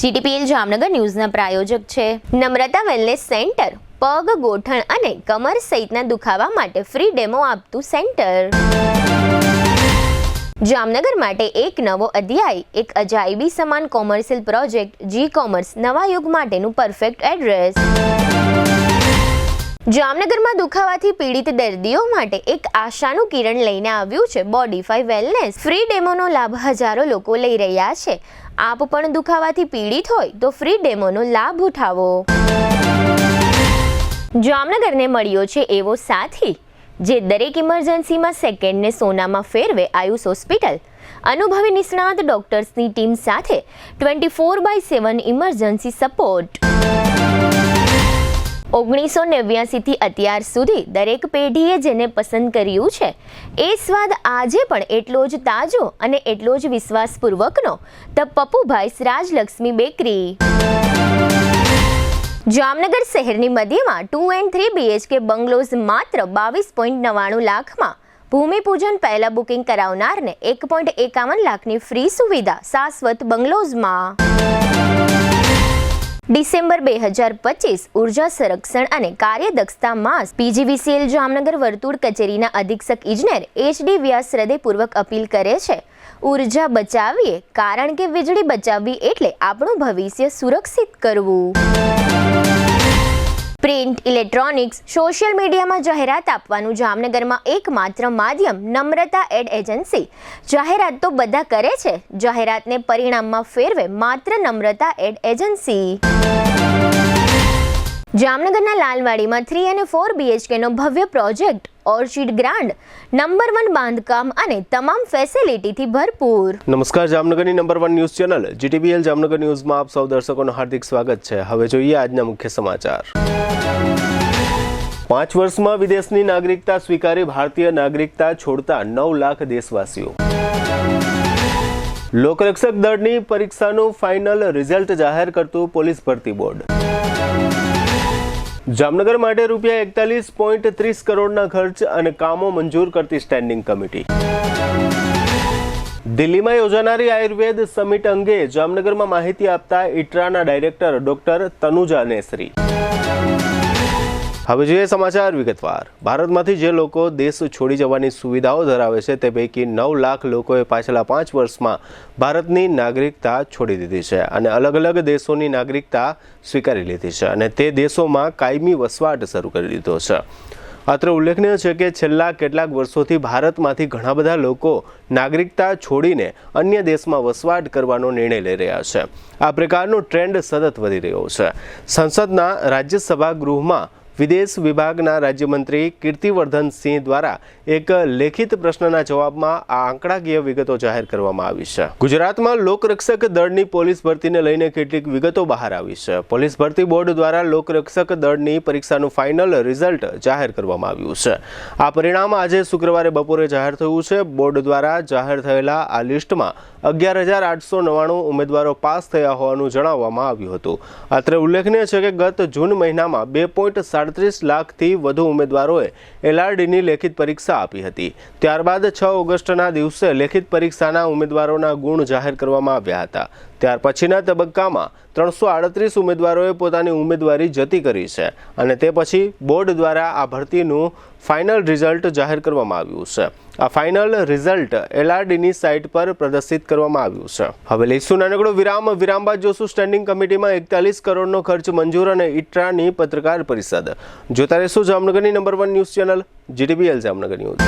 GTPL Jamnagar ન્યૂઝના પ્રાયોજક છે નમ્રતા wellness centre, પગ, ગોઠણ અને કમર સહિતના દુખાવા માટે ફ્રી ડેમો આપતું સેન્ટર. જામનગર માટે એક નવો અધ્યાય, એક અજાયબી સમાન કોમર્શિયલ પ્રોજેક્ટ. જી કોમર્સ નવા યુગ માટેનું પરફેક્ટ એડ્રેસ. જામનગરમાં દુખાવાથી પીડિત દર્દીઓ માટે એક આશાનું કિરણ લઈને આવ્યું છે બોડીફાઈ વેલનેસ. ફ્રી ડેમોનો લાભ હજારો લોકો લઈ રહ્યા છે. આપ પણ દુખાવાથી પીડિત હોય તો ફ્રી ડેમોનો લાભ ઉઠાવો. જામનગરને મળ્યો છે એવો સાથી જે દરેક ઇમરજન્સીમાં સેકન્ડને સોનામાં ફેરવે. આયુષ હોસ્પિટલ અનુભવી નિષ્ણાત ડોક્ટર્સની ટીમ સાથે 24/7 ઇમરજન્સી સપોર્ટ. 1989 થી અત્યાર સુધી દરેક પેઢીએ જેને પસંદ કર્યું છે એ સ્વાદ આજે પણ એટલો જ તાજો અને એટલો જ વિશ્વાસપૂર્વકનો. ધ પપ્પુભાઈસ રાજલક્ષ્મી બેકરી. જામનગર શહેરની મધ્યમાં 2 and 3 BHK બંગલોઝ માત્ર 22.99 લાખમાં. ભૂમિપૂજન પહેલા બુકિંગ કરાવનારને 1.51 લાખની ફ્રી સુવિધા શાશ્વત બંગલોઝમાં. ડિસેમ્બર 2025 ઉર્જા સંરક્ષણ અને કાર્યદક્ષતા માસ. પીજીવીસીએલ જામનગર વર્તુળ કચેરીના અધિક્ષક ઇજનેર HD વ્યાસ હૃદયપૂર્વક અપીલ કરે છે, ઉર્જા બચાવીએ, કારણ કે વીજળી બચાવવી એટલે આપણું ભવિષ્ય સુરક્ષિત કરવું. પ્રિન્ટ, ઇલેક્ટ્રોનિક્સ, સોશિયલ મીડિયામાં જાહેરાત આપવાનું જામનગરમાં એકમાત્ર માધ્યમ નમ્રતા એડ એજન્સી. જાહેરાત તો બધા કરે છે, જાહેરાતને પરિણામમાં ફેરવે માત્ર નમ્રતા એડ એજન્સી. જામનગરના લાલવાડીમાં 3 અને 4 BHKનો ભવ્ય પ્રોજેક્ટ. ઓર્ચિડ ગ્રાન્ડ, નંબર 1 બાંધકામ અને તમામ ફેસિલિટીથી ભરપૂર. નમસ્કાર, જામનગરની number 1 news channel GTPL Jamnagar ન્યૂઝમાં આપ સૌ દર્શકોનું હાર્દિક સ્વાગત છે. હવે જોઈએ આજના મુખ્ય સમાચાર. 5 વર્ષમાં વિદેશની નાગરિકતા સ્વીકારી ભારતીય નાગરિકતા છોડતા 9 લાખ દેશવાસીઓ. લોકરક્ષક દળની પરીક્ષાનું ફાઇનલ રિઝલ્ટ જાહેર કરતું પોલીસ ભરતી બોર્ડ. જામનગર માટે રૂપિયા 41.30 કરોડના ખર્ચ અને કામો મંજૂર કરતી સ્ટેન્ડિંગ કમિટી. દિલ્હીમાં યોજાનારી આયુર્વેદ સમિટ અંગે જામનગરમાં માહિતી આપતા ઇટરાના ડાયરેક્ટર ડોક્ટર તનુજા નેસરી. હવે જોઈએ સમાચાર વિગતવાર. ભારતમાંથી જે લોકો દેશ છોડી જવાની સુવિધાઓ ધરાવે છે તે પૈકી 9 લાખ લોકોએ પાછલા 5 વર્ષમાં ભારતની નાગરિકતા છોડી દીધી છે અને અલગ અલગ દેશોની નાગરિકતા સ્વીકારી લીધી છે અને તે દેશોમાં કાયમી વસવાટ શરૂ કરી દીધો છે. અત્રે ઉલ્લેખનીય છે કે છેલ્લા કેટલાક વર્ષોથી ભારતમાંથી ઘણા બધા લોકો નાગરિકતા છોડીને અન્ય દેશમાં વસવાટ કરવાનો નિર્ણય લઈ રહ્યા છે. આ પ્રકારનો ટ્રેન્ડ સતત વધી રહ્યો છે. સંસદના રાજ્યસભા ગૃહમાં વિદેશ વિભાગના રાજ્યમંત્રી કીર્તિવર્ધન સિંહ દ્વારા એક લેખિત પ્રશ્નના જવાબમાં આ આંકડાકીય વિગતો જાહેર કરવામાં આવી છે. ગુજરાતમાં લોકરક્ષક દળની પોલીસ ભરતીને લઈને કેટલીક વિગતો બહાર આવી છે. પોલીસ ભરતી બોર્ડ દ્વારા લોકરક્ષક દળની પરીક્ષાનું ફાઇનલ રિઝલ્ટ જાહેર કરવામાં આવ્યું છે. આ પરિણામ આજે શુક્રવારે બપોરે જાહેર થયું છે. બોર્ડ દ્વારા જાહેર થયેલા આ લિસ્ટમાં 11,899 ઉમેદવારો પાસ થયા હોવાનું જણાવવામાં આવ્યું હતું. અત્રે ઉલ્લેખનીય છે કે ગત જૂન મહિનામાં 2.37 લાખથી વધુ ઉમેદવારોએ LRDની લેખિત પરીક્ષા આપી હતી. ત્યારબાદ 6 ઓગસ્ટના દિવસે લેખિત પરીક્ષાના ઉમેદવારોના ગુણ જાહેર કરવામાં આવ્યા હતા. ત્યાર પછીના તબક્કામાં 338 ઉમેદવારોએ પોતાની ઉમેદવારી જતી કરી છે અને તે પછી બોર્ડ દ્વારા આ ભરતીનું ફાઇનલ રિઝલ્ટ જાહેર કરવામાં આવ્યું છે. આ ફાઇનલ રિઝલ્ટ LRDની સાઇટ પર પ્રદર્શિત કરવામાં આવ્યું છે. હવે લઈશું નાનકડો વિરામ. વિરામ બાદ જોશું સ્ટેન્ડિંગ કમિટીમાં 41 કરોડનો ખર્ચ મંજૂર અને ઇટરાની પત્રકાર પરિષદ. જોતા રહેશું જામનગરની number 1 news channel GTPL Jamnagar news.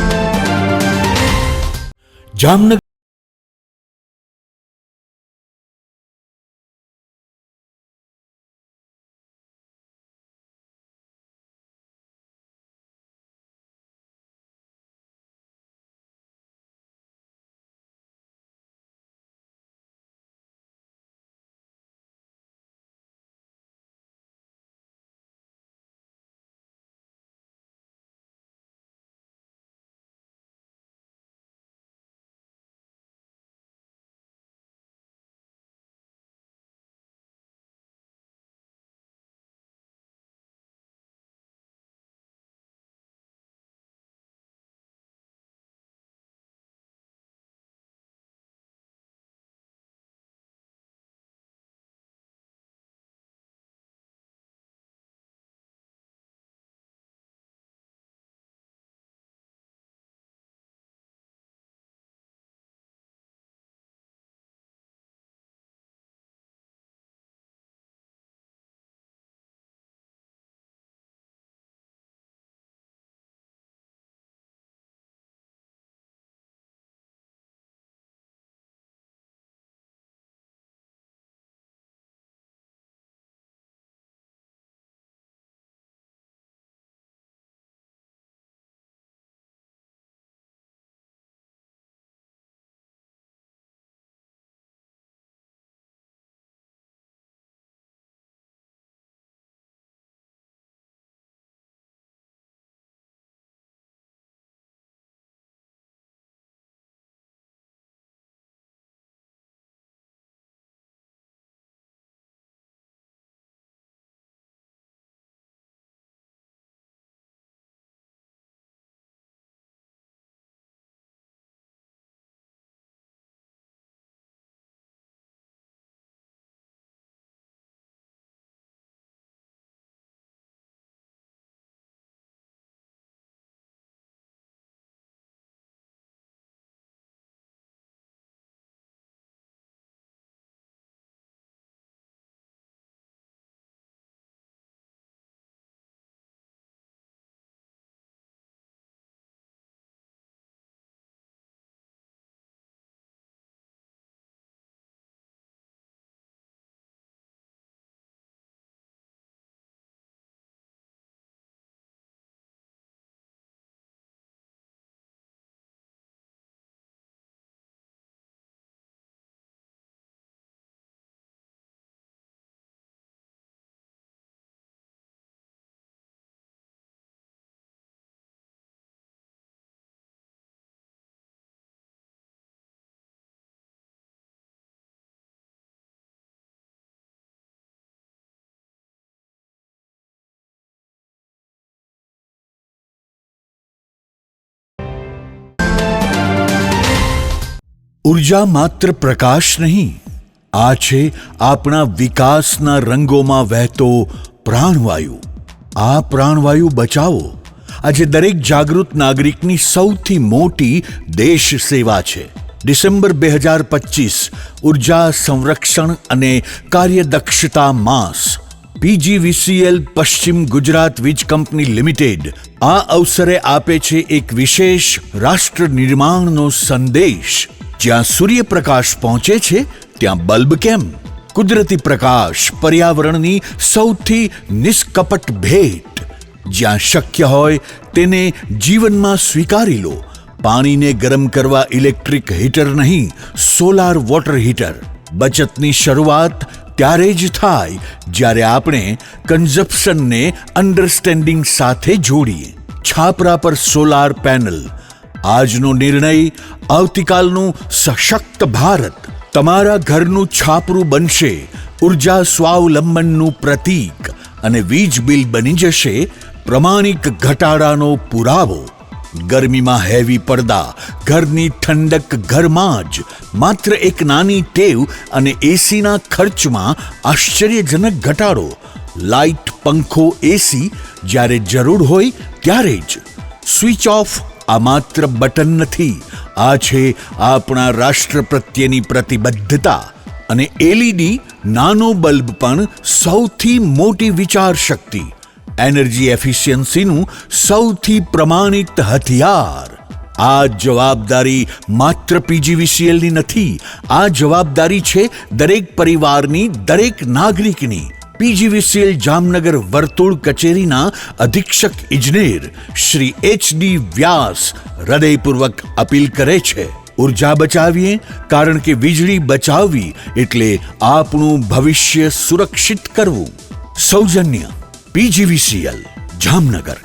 ઉર્જા માત્ર પ્રકાશ નહીં, આ છે આપણા વિકાસના રંગોમાં વહેતો પ્રાણવાયુ. આ પ્રાણવાયુ બચાવો આજે દરેક જાગૃત નાગરિકની સૌથી મોટી દેશ સેવા છે. ડિસેમ્બર 2025 ઉર્જા સંરક્ષણ અને કાર્યદક્ષતા માસ. પીજીવીસીએલ પશ્ચિમ ગુજરાત વીજ કંપની લિમિટેડ આ અવસરે આપે છે એક વિશેષ રાષ્ટ્ર નિર્માણનો સંદેશ. જ્યાં સૂર્યપ્રકાશ પહોંચે છે ત્યાં બલ્બ કેમ? કુદરતી પ્રકાશ પર્યાવરણની સૌથી નિષ્કપટ ભેટ. જ્યાં શક્ય હોય તેને જીવનમાં સ્વીકારી લો. પાણીને ગરમ કરવા ઇલેક્ટ્રિક હીટર નહીં, સોલાર વોટર હીટર. બચતની શરૂઆત ત્યારે જ થાય જ્યારે આપણે કન્ઝપ્શનને અન્ડરસ્ટેન્ડિંગ સાથે જોડીએ. છાપરા પર સોલાર પેનલ. આજનો નિર્ણય આવતીકાલનું સશક્ત ભારત. તમારા ઘરનું છાપરું બનશે ઉર્જા સ્વાવલંબનનું પ્રતીક અને વીજ બિલ બની જશે પ્રમાણિક ઘટાડાનો પુરાવો. ગરમીમાં હેવી પડદા, ઘરની ઠંડક ઘરમાં જ. માત્ર એક નાની ટેવ અને એસીના ખર્ચમાં આશ્ચર્યજનક ઘટાડો. લાઇટ, પંખો, એસી જ્યારે જરૂર હોય ત્યારે જ. સ્વિચ ઓફ આ માત્ર બટન નથી, આ છે આપણા રાષ્ટ્ર પ્રત્યેની પ્રતિબદ્ધતા. અને એલઈડી નાનો બલ્બ પણ સૌથી મોટી વિચાર શક્તિ. એનર્જી એફિશિયન્સીનું સૌથી પ્રમાણિત હથિયાર. આ જવાબદારી માત્ર પીજીવીસીએલની નથી, આ જવાબદારી છે દરેક પરિવારની, દરેક નાગરિકની. પીજીવીસીએલ જામનગર વર્તુળ કચેરીના અધિક્ષક ઇજનેર શ્રી એચડી વ્યાસ હૃદયપૂર્વક અપીલ કરે છે, ઉર્જા બચાવીએ, કારણ કે વીજળી બચાવવી એટલે આપણું ભવિષ્ય સુરક્ષિત કરવું. સૌજન્ય પીજીવીસીએલ જામનગર.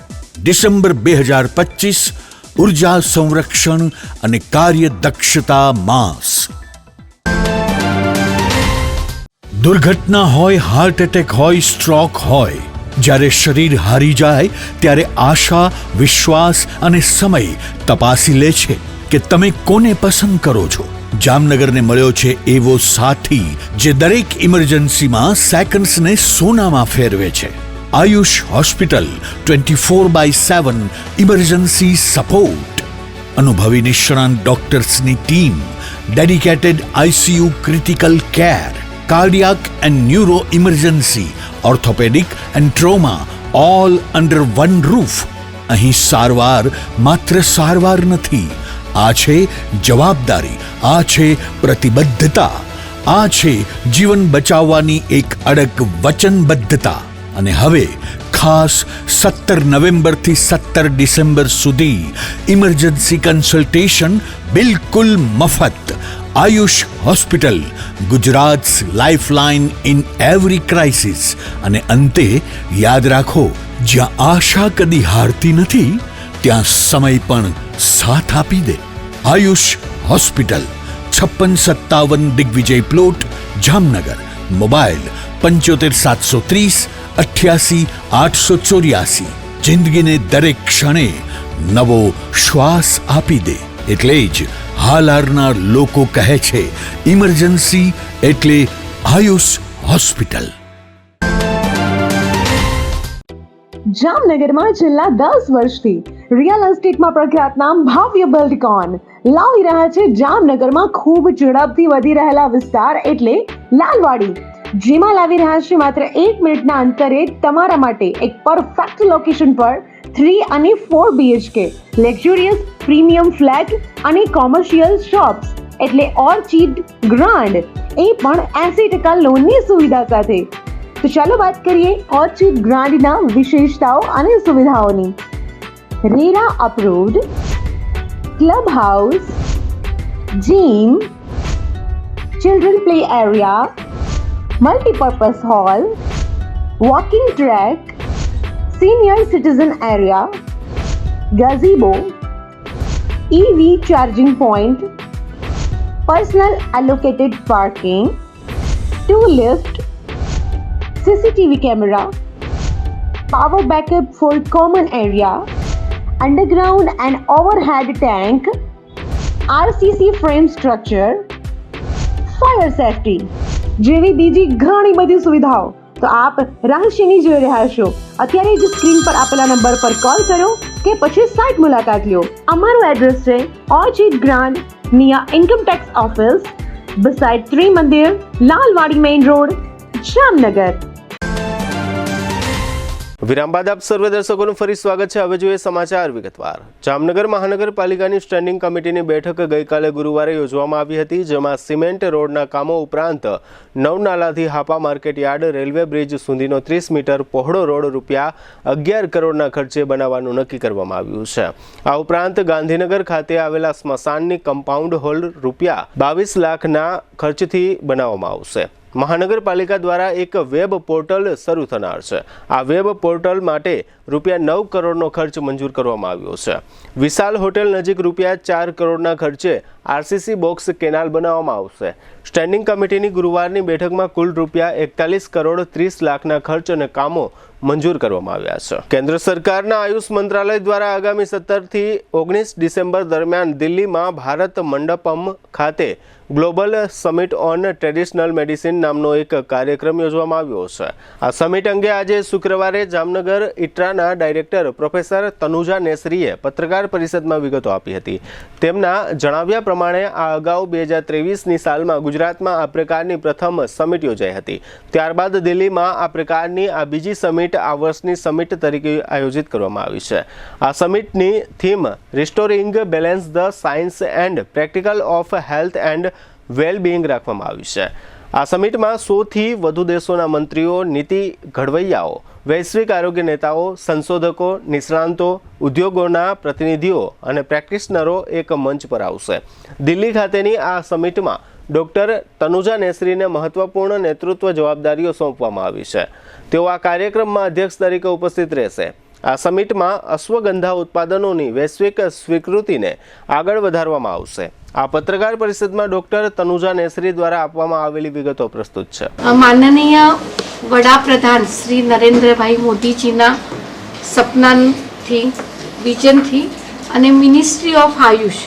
ડિસેમ્બર 2025 ઉર્જા સંરક્ષણ અને કાર્યદક્ષતા માસ. દુર્ઘટના હોય, હાર્ટ એટેક હોય, સ્ટ્રોક હોય, જ્યારે શરીર હારી જાય ત્યારે આશા, વિશ્વાસ અને સમય તપાસી લે છે કે તમે કોને પસંદ કરો છો. જામનગરને મળ્યો છે એવો સાથી જે દરેક ઇમરજન્સીમાં સેકન્ડ્સને સોનામાં ફેરવે છે. Ayush hospital 24/7 emergency support. અનુભવી નિષ્ણાંત ડોક્ટર્સની ટીમ, dedicated ICU critical care, cardiac and neuro emergency, orthopaedic and trauma, all under one roof. અહીં સારવાર માત્ર સારવાર નથી, આ છે જવાબદારી, આ છે પ્રતિબદ્ધતા, આ છે જીવન બચાવવાની એક અડગ વચનબદ્ધતા. અને હવે ખાસ 17 નવેમ્બરથી 17 ડિસેમ્બર સુધી ઇમરજન્સી કન્સલ્ટેશન બિલકુલ મફત. Ayush hospital, Gujarat's lifeline in every crisis. અને અંતે યાદ રાખો, જ્યાં આશા કદી હારતી નથી ત્યાં સમય પણ સાથ આપી દે. Ayush hospital, 5657 Digvijay plot, Jamnagar. Mobile 75 730 88 884. જિંદગીને દરેક ક્ષણે નવો શ્વાસ આપી દે. એટલે જ હાલારના લોકો કહે છે ઇમરજન્સી એટલે આયુષ હોસ્પિટલ. જામનગરમાં છેલ્લા 10 વર્ષથી રિયલ એસ્ટેટમાં પ્રખ્યાત નામ ભવ્ય બિલ્ડકોન લાવી રહ્યા છે જામનગરમાં ખૂબ ઝડપથી વધી રહેલા વિસ્તાર એટલે લાલવાડી, જેમાં લાવી રહ્યા છે માત્ર 1 મિનિટના અંતરે તમારા માટે એક પરફેક્ટ લોકેશન પર 3 અને 4 BHK લક્ઝુરિયસ પ્રીમિયમ ફ્લેટ અને કોમર્શિયલ શોપ્સ એટલે ઓર્ચિડ ગ્રાન્ડ, એ પણ 80% લોનની સુવિધા સાથે. તો ચાલો વાત કરીએ ઓર્ચિડ ગ્રાન્ડના વિશેષતાઓ અને સુવિધાઓની. RERA approved, club house, gym, children play area, multipurpose hall, walking track, senior citizen area, gazebo, EV charging point, personal allocated parking, 2 lift, CCTV camera, power backup for common area, underground and overhead tank, RCC frame structure, fire safety જેવી બીજી ઘણી બધી સુવિધાઓ તો આપ રહસ્યની જોઈ રહ્યા છો. અત્યારે જ સ્ક્રીન પર આપેલા નંબર પર કોલ કરો કે પછી સાઇટ મુલાકાત લો. અમારું એડ્રેસ છે orchid grand near income tax office, beside Trimandir, Lalwadi main road, Jamnagar. વિરામ બાદ આપ સર્વે દર્શકોનું ફરી સ્વાગત છે. હવે જોઈએ સમાચાર વિગતવાર. જામનગર મહાનગરપાલિકાની સ્ટેન્ડિંગ કમિટીની બેઠક ગઈકાલે ગુરુવારે યોજવામાં આવી હતી, જેમાં સિમેન્ટ રોડના કામો ઉપરાંત નવનાલાથી Hapa market yard railway bridge સુધીનો 30 મીટર પહોળો રોડ રૂપિયા 11 કરોડના ખર્ચે બનાવવાનું નક્કી કરવામાં આવ્યું છે. આ ઉપરાંત ગાંધીનગર ખાતે આવેલા સ્મશાનની કમ્પાઉન્ડ હોલ રૂપિયા 22 લાખના ખર્ચથી બનાવવામાં આવશે. મહાનગરપાલિકા દ્વારા એક વેબ પોર્ટલ શરૂ થનાર છે. આ વેબ પોર્ટલ માટે રૂપિયા 9 કરોડનો ખર્ચ મંજૂર કરવામાં આવ્યો છે. વિશાલ હોટેલ નજીક રૂપિયા 4 કરોડના ખર્ચે આરસીસી બોક્સ કેનાલ બનાવવામાં આવશે. સ્ટેન્ડિંગ કમિટીની ગુરુવારની બેઠકમાં કુલ રૂપિયા 41 કરોડ 30 લાખના ખર્ચ અને કામો મંજૂર કરવામાં આવ્યા છે. કેન્દ્ર સરકારના આયુષ મંત્રાલય દ્વારા આગામી 17 થી 19 ડિસેમ્બર દરમિયાન દિલ્હીમાં ભારત મંડપમ ખાતે global summit on traditional medicine નામનો એક કાર્યક્રમ યોજવામાં આવ્યો છે. આ સમિટ અંગે આજે શુક્રવારે જામનગર ઇટ્રાના ડાયરેક્ટર પ્રોફેસર તનુજા નેસરીએ પત્રકાર પરિષદમાં વિગતો આપી હતી. તેમના જણાવ્યા પ્રમાણે આ અગાઉ 2023ની સાલમાં ગુજરાતમાં આ પ્રકારની પ્રથમ સમિટ યોજાઈ હતી. ત્યારબાદ દિલ્હીમાં આ પ્રકારની આ બીજી સમિટ આ વર્ષની સમિટ તરીકે આયોજિત કરવામાં આવી છે. આ સમિટની theme restoring balance the science and practical of health and wellbeing રાખવામાં આવી છે. આ સમિટમાં 100થી વધુ દેશોના મંત્રીઓ, નીતિ ઘડવૈયાઓ, વૈશ્વિક આરોગ્ય નેતાઓ, સંશોધકો, નિષ્ણાંતો, ઉદ્યોગોના પ્રતિનિધિઓ અને પ્રેક્ટિશનરો એક મંચ પર આવશે. દિલ્હી ખાતેની આ સમિટમાં ડોક્ટર તનુજા નેસરીને મહત્વપૂર્ણ નેતૃત્વ જવાબદારીઓ સોંપવામાં આવી છે. તેઓ આ કાર્યક્રમમાં અધ્યક્ષ તરીકે ઉપસ્થિત રહેશે. આ સમિટમાં અશ્વગંધા ઉત્પાદનોની વૈશ્વિક સ્વીકૃતિને આગળ વધારવામાં આવશે. આ પત્રકાર પરિષદમાં ડોક્ટર તનુજા નેસરી દ્વારા આપવામાં આવેલી વિગતો પ્રસ્તુત છે. માનનીય વડાપ્રધાન શ્રી નરેન્દ્રભાઈ મોદીજીના સપનાથી, વિઝનથી અને મિનિસ્ટ્રી ઓફ આયુષ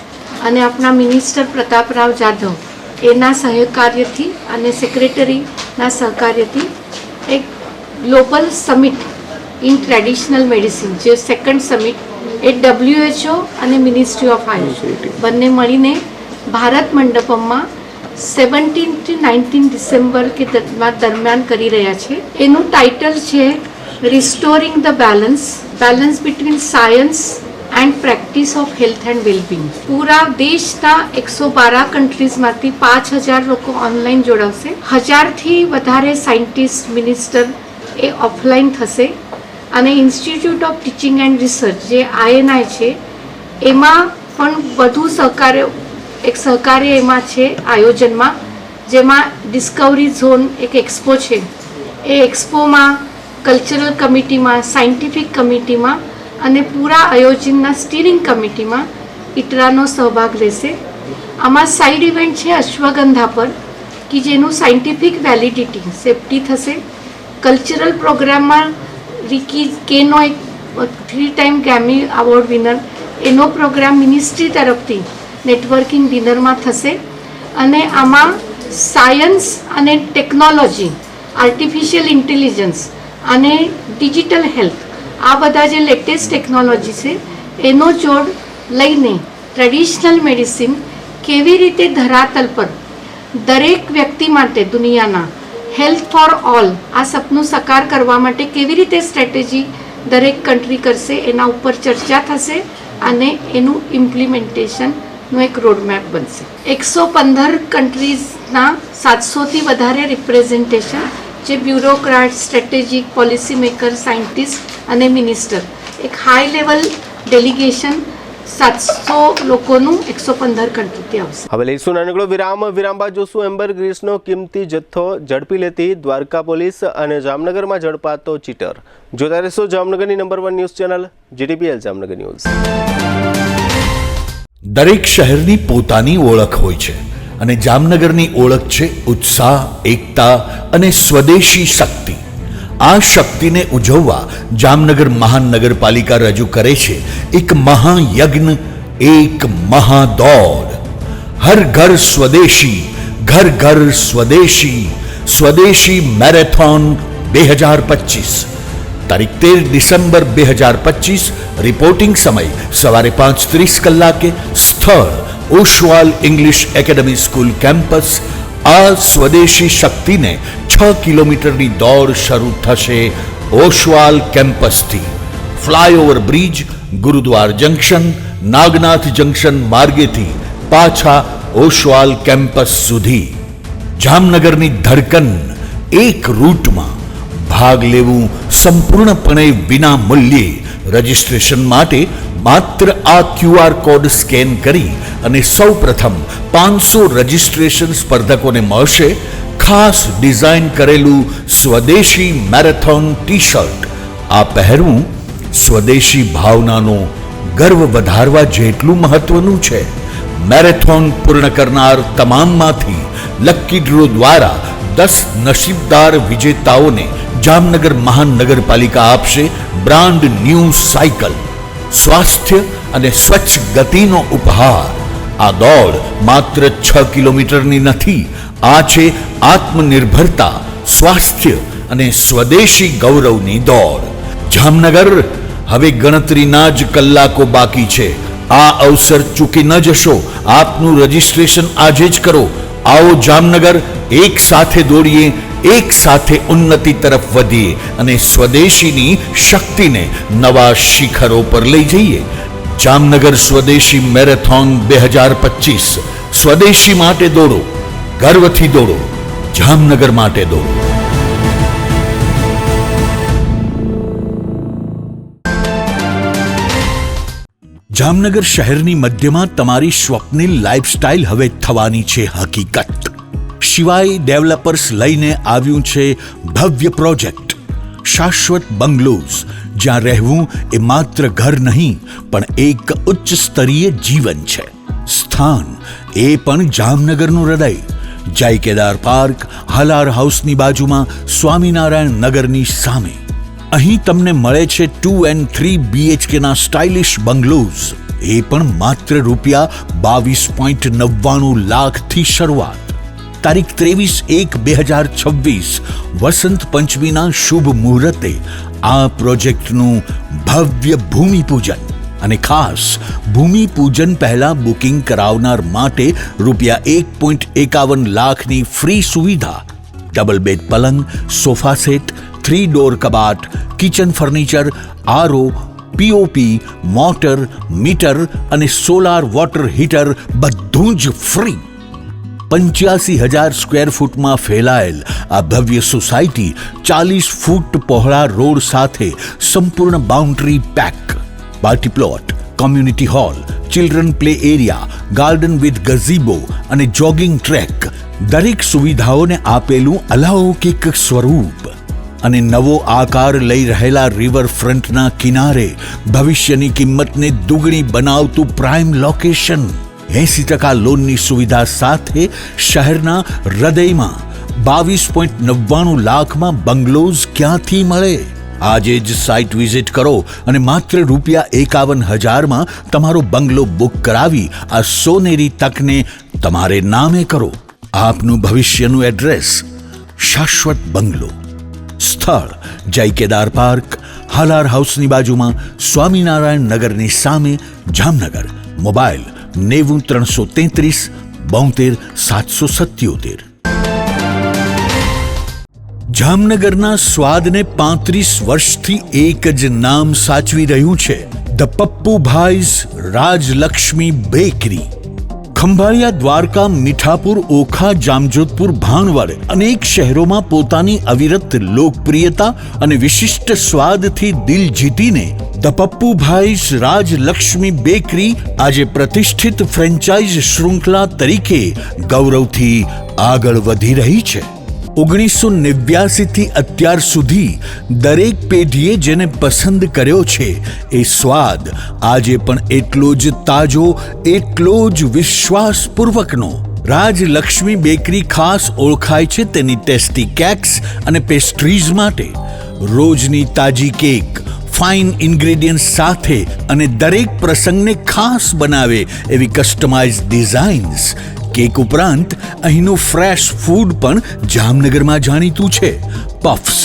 અને આપણા મિનિસ્ટર પ્રતાપરાવ જાધવ એના સહકાર્યથી અને સેક્રેટરીના સહકાર્યથી એક global summit in traditional medicine, જે સેકન્ડ સમિટ એ WHO અને મિનિસ્ટ્રી ઓફ આયુષ બંને મળીને ભારત મંડપમમાં 17 થી 19 ડિસેમ્બર કે દરમિયાન કરી રહ્યા છે. એનું ટાઇટલ છે restoring the balance between science and practice of health and wellbeing. પૂરા દેશના 112 કન્ટ્રીઝમાંથી 5000 લોકો ઓનલાઈન જોડાવશે. 1000થી વધારે સાયન્ટિસ્ટ, મિનિસ્ટર એ ઓફલાઈન થશે અને institute of teaching and research જે INI છે એમાં પણ વધુ સહકાર્ય એમાં છે આયોજનમાં, જેમાં ડિસ્કવરી ઝોન એક એક્સપો છે. એ એક્સપોમાં કલ્ચરલ કમિટીમાં, સાયન્ટિફિક કમિટીમાં અને પૂરા આયોજનના સ્ટીરિંગ કમિટીમાં ઇટરાનો સહભાગ રહેશે. આમાં સાઇડ ઇવેન્ટ છે અશ્વગંધા પર, કે જેનું સાયન્ટિફિક વેલિડિટી, સેફટી થશે. કલ્ચરલ પ્રોગ્રામમાં રિકી કેનો એક 3 ટાઈમ ગ્રેમી એવોર્ડ વિનર, એનો પ્રોગ્રામ મિનિસ્ટ્રી તરફથી નેટવર્કિંગ ડિનરમાં થશે. અને આમાં સાયન્સ અને ટેકનોલોજી, આર્ટિફિશિયલ ઇન્ટેલિજન્સ અને ડિજિટલ હેલ્થ, આ બધા જે લેટેસ્ટ ટેકનોલોજી છે એનો જોડ લઈને ટ્રેડિશનલ મેડિસિન કેવી રીતે ધરાતલ પર દરેક વ્યક્તિ માટે દુનિયાના હેલ્થ ફોર ઓલ આ સપનું સાકાર કરવા માટે કેવી રીતે સ્ટ્રેટેજી દરેક કન્ટ્રી કરશે એના ઉપર ચર્ચા થશે અને એનું ઇમ્પ્લિમેન્ટેશનનો એક રોડમેપ બનશે. 115 કન્ટ્રીઝના 700થી વધારે રિપ્રેઝન્ટેશન, જે બ્યુરોક્રાટ, સ્ટ્રેટેજિક, પોલિસી મેકર, સાયન્ટિસ્ટ અને મિનિસ્ટર, એક હાઈ લેવલ ડેલિગેશન 700 લોકોનું 115 કન્ટ્રીથી આવશે. હવે લઈશું નાનકડો વિરામ. વિરામ બાદ જોશું એમ્બર ગ્રીસનો કિંમતી જથ્થો ઝડપી લેતી દ્વારકા પોલીસ અને જામનગરમાં ઝડપાતો ચીટર. જોતા રહેશો જામનગરની number 1 news channel GTPL Jamnagar news. દરેક શહેરની પોતાની ઓળખ હોય છે અને જામનગરની ઓળખ છે ઉત્સાહ, એકતા અને સ્વદેશી શક્તિ. આ શક્તિને ઉજવવા જામનગર મહાનગરપાલિકા રજૂ કરે છે એક મહાયજ્ઞ, એક મહાદોડ. હર ઘર સ્વદેશી, ઘર ઘર સ્વદેશી, સ્વદેશી મેરેથોન 2025, તારીખ 13 ડિસેમ્બર 2025, રિપોર્ટિંગ સમય સવારે 5:30 કલાકે, સ્થળ Oswal English academy school campus. આ સ્વદેશી શક્તિને 6 કિલોમીટરની દોડ શરૂ થશે ઓશવાલ કેમ્પસથી. Flyover bridge, Gurudwara junction, Nagnath junction માર્ગેથી પાછા ઓશવાલ કેમ્પસ સુધી. જામનગરની ધડકન એક રૂટમાં. ભાગ લેવું સંપૂર્ણપણે વિના મૂલ્યે. રજિસ્ટ્રેશન માટે માત્ર આ QR કોડ સ્કેન કરી અને સૌ પ્રથમ 500 રજિસ્ટ્રેશન સ્પર્ધકોને મળશે ખાસ ડિઝાઇન કરેલું સ્વદેશી મેરેથોન ટી-શર્ટ. આ પહેરવું સ્વદેશી ભાવનાનો ગર્વ વધારવા જેટલું મહત્વનું છે. મેરેથોન પૂર્ણ કરનાર તમામમાંથી લકી ડ્રો દ્વારા 10 નસીબદાર વિજેતાઓને જામનગર મહાનગરપાલિકા આપશે બ્રાન્ડ ન્યૂ સાયકલ. સ્વાસ્થ્ય અને સ્વચ્છ ગતિનો ઉપહાર. આ દોડ માત્ર 6 કિલોમીટરની નથી. આ છે આત્મનિર્ભરતા, સ્વાસ્થ્ય અને સ્વદેશી ગૌરવની દોડ. જામનગર, હવે ગણતરીના જ કલાકો બાકી છે. આ અવસર ચૂકી ન જશો. આપનું રજિસ્ટ્રેશન આજે જ કરો. આવો જામનગર, એક સાથે દોડીએ, એક સાથે ઉન્નતિ તરફ વધીએ અને સ્વદેશીની શક્તિને નવા શિખરો પર લઈ જઈએ. જામનગર સ્વદેશી મેરેથોન 2025. સ્વદેશી માટે દોડો, ગર્વથી દોડો, જામનગર માટે દોડો. જામનગર શહેરની મધ્યમાં તમારી સ્વપ્નિલ લાઇફસ્ટાઇલ હવે થવાની છે હકીકત. શિવાય ડેવલપર્સ લઈને આવ્યું છે ભવ્ય પ્રોજેક્ટ શાશ્વત બંગલોઝ, જ્યાં રહેવું એ માત્ર ઘર નહીં પણ એક ઉચ્ચ સ્તરીય જીવન છે. સ્થાન એ પણ જામનગરનું હૃદય. જય કેદાર પાર્ક, હલાર હાઉસની બાજુમાં, સ્વામિનારાયણ નગરની સામે. અહીં તમને મળે છે 2 and 3 BHK ના સ્ટાઇલિશ બંગલોઝ. એ પણ માત્ર ₹22.99 લાખથી શરૂઆત. તારીખ 23/1/2026 વસંત પંચમીના શુભ મુહૂર્તે આ પ્રોજેક્ટનું ભવ્ય ભૂમિપૂજન. અને ખાસ ભૂમિપૂજન પહેલા બુકિંગ કરાવનાર માટે ₹1.51 લાખની ફ્રી સુવિધા. ડબલ બેડ પલંગ, સોફા સેટ, 3 ડોર કબાટ, kitchen furniture, RO, POP, motor, meter અને સોલાર વોટર હીટર બધું જ ફ્રી. 85,000 સ્ક્વેર ફૂટમાં ફેલાયેલ આ ભવ્ય સોસાયટી 40 ફૂટ પહોળા રોડ સાથે સંપૂર્ણ boundary pack. Party plot, community hall, children play area, garden with gazebo અને જોગિંગ ટ્રેક, દરેક સુવિધાઓને આપેલું અલૌકિક સ્વરૂપ. અને નવો આકાર લઈ રહેલા રિવરફ્રન્ટના કિનારે ભવિષ્યની કિંમતને દુગણી બનાવતું પ્રાઇમ લોકેશન. 80% લોનની સુવિધા સાથે શહેરના હૃદયમાં 22.99 લાખમાં બંગલોઝ ક્યાંથી મળે? આજે જ સાઇટ વિઝિટ કરો અને માત્ર ₹51,000માં તમારો બંગલો બુક કરાવી આ સોનેરી તકને તમારે નામે કરો. આપનું ભવિષ્યનું એડ્રેસ શાશ્વત બંગલો. સ્થળ જય કેદાર પાર્ક, હલાર હાઉસની બાજુમાં, સ્વામિનારાયણ નગરની સામે, જામનગર. મોબાઈલ 90 333 72 777. જામનગરના સ્વાદને 35 વર્ષથી એક જ નામ સાચવી રહ્યું છે, ધ પપ્પુભાઈઝ રાજલક્ષ્મી બેકરી. ખંભાળિયા, દ્વારકા, મીઠાપુર, ઓખા, જામજોધપુર, ભાણવડ અનેક શહેરોમાં પોતાની અવિરત લોકપ્રિયતા અને વિશિષ્ટ સ્વાદથી દિલ જીતીને ધ પપ્પુભાઈઝ રાજલક્ષ્મી બેકરી આજે પ્રતિષ્ઠિત ફ્રેન્ચાઇઝ શૃંખલા તરીકે ગૌરવથી આગળ વધી રહી છે. 1989થી અત્યાર સુધી દરેક પેઢીએ જેને પસંદ કર્યો છે એ સ્વાદ આજે પણ એટલો જ તાજો, એટલો જ વિશ્વાસપૂર્વકનો. રાજલક્ષ્મી બેકરી ખાસ ઓળખાય છે તેની ટેસ્ટી કેક્સ અને પેસ્ટ્રીઝ માટે. રોજની તાજી કેક, ફાઇન ઇન્ગ્રેડિયન્ટ સાથે અને દરેક પ્રસંગને ખાસ બનાવે એવી કસ્ટમાઇઝ ડિઝાઇન્સ. કેક ઉપરાંત અહીંનું ફ્રેશ ફૂડ પણ જામનગરમાં જાણીતું છે. પફ્સ,